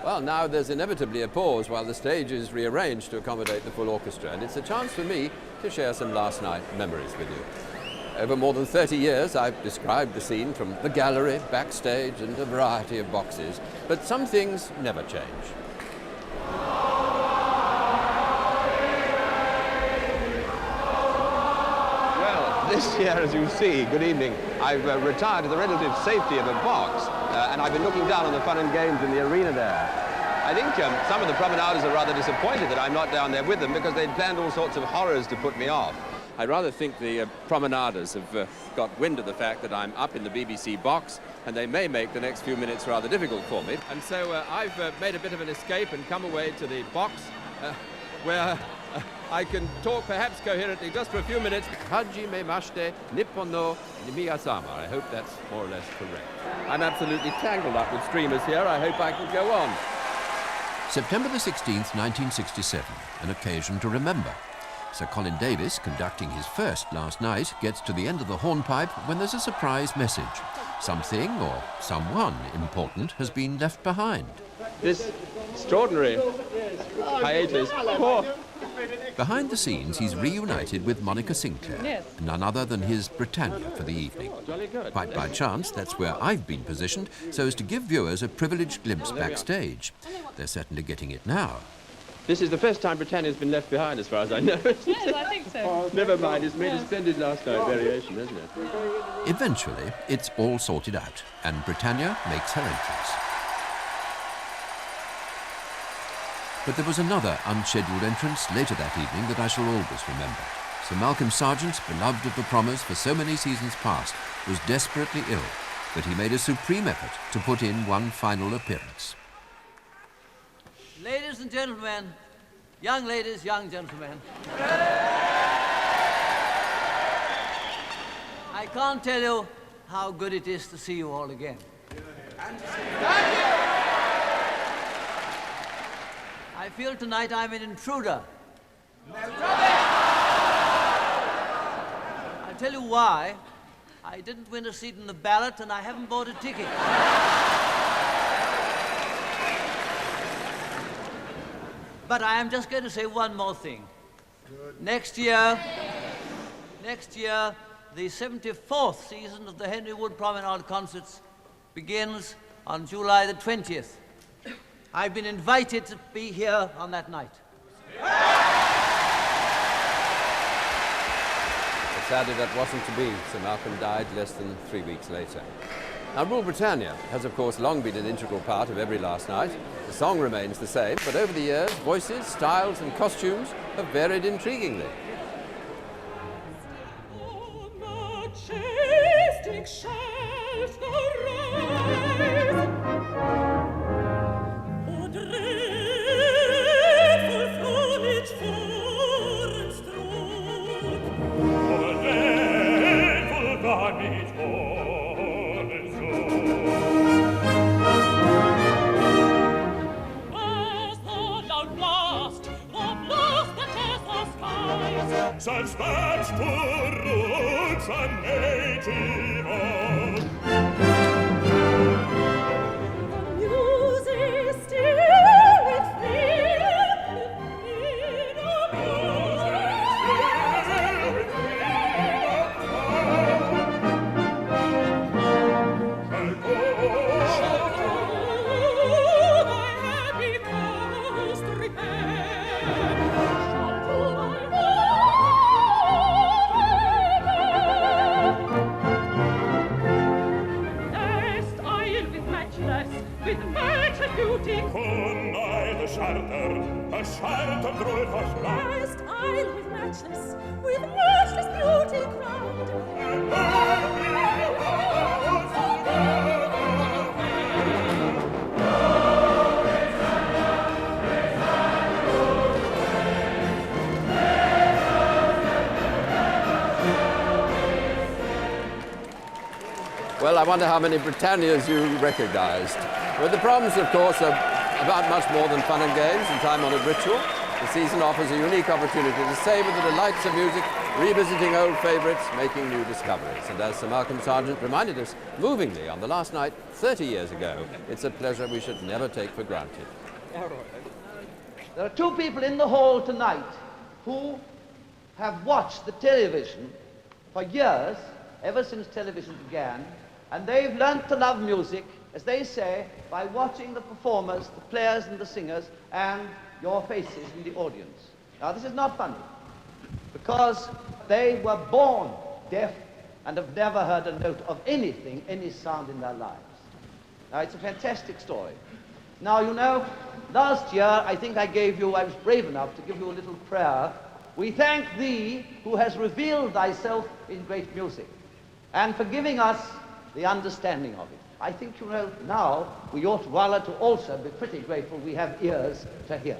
Well, now there's inevitably a pause while the stage is rearranged to accommodate the full orchestra, and it's a chance for me to share some last night memories with you. Over more than 30 years, I've described the scene from the gallery, backstage, and a variety of boxes, but some things never change. Well, this year, as you see, good evening, I've retired to the relative safety of a box, and I've been looking down on the fun and games in the arena there. I think some of the promenaders are rather disappointed that I'm not down there with them because they'd planned all sorts of horrors to put me off. I rather think the promenaders have got wind of the fact that I'm up in the BBC box, and they may make the next few minutes rather difficult for me. And so I've made a bit of an escape and come away to the box where I can talk perhaps coherently just for a few minutes. Hajime mashite Nippon no Nimiyasama. I hope that's more or less correct. I'm absolutely tangled up with streamers here. I hope I can go on. September the 16th, 1967, an occasion to remember. Sir Colin Davis, conducting his first last night, gets to the end of the hornpipe when there's a surprise message. Something or someone important has been left behind. This extraordinary hiatus. Behind the scenes, he's reunited with Monica Sinclair, none other than his Britannia for the evening. Quite by chance, that's where I've been positioned, so as to give viewers a privileged glimpse backstage. They're certainly getting it now. This is the first time Britannia's been left behind, as far as I know. Yes, I think so. Never mind, it's made a splendid last night variation, hasn't it? Eventually, it's all sorted out, and Britannia makes her entrance. But there was another unscheduled entrance later that evening that I shall always remember. Sir Malcolm Sargent, beloved of the Prommers for so many seasons past, was desperately ill, but he made a supreme effort to put in one final appearance. Ladies and gentlemen, young ladies, young gentlemen. I can't tell you how good it is to see you all again. I feel tonight I'm an intruder. I'll tell you why. I didn't win a seat in the ballot and I haven't bought a ticket. But I am just going to say one more thing. Next year, the 74th season of the Henry Wood Promenade Concerts begins on July the 20th. I've been invited to be here on that night. Sadly, that wasn't to be. Sir Malcolm died less than 3 weeks later. Now, Rule Britannia has, of course, long been an integral part of every last night. The song remains the same, but over the years, voices, styles and costumes have varied intriguingly. Such that poor roots are native of. The music still with freedom, with magic beauty. Con I the shelter, a shelter through it was last isle with matchless beauty crowned. Well, I wonder how many Britannias you recognised. Well, the Proms, of course, are about much more than fun and games and time-honoured ritual. The season offers a unique opportunity to savour the delights of music, revisiting old favourites, making new discoveries. And as Sir Malcolm Sargent reminded us movingly on the last night 30 years ago, it's a pleasure we should never take for granted. There are two people in the hall tonight who have watched the television for years, ever since television began, and they've learnt to love music, as they say, by watching the performers, the players and the singers, and your faces in the audience. Now, this is not funny, because they were born deaf and have never heard a note of anything, any sound in their lives. Now, it's a fantastic story. Now, you know, last year, I think I was brave enough to give you a little prayer. We thank thee who has revealed thyself in great music, and for giving us the understanding of it. I think, you know, now we ought rather to also be pretty grateful we have ears to hear.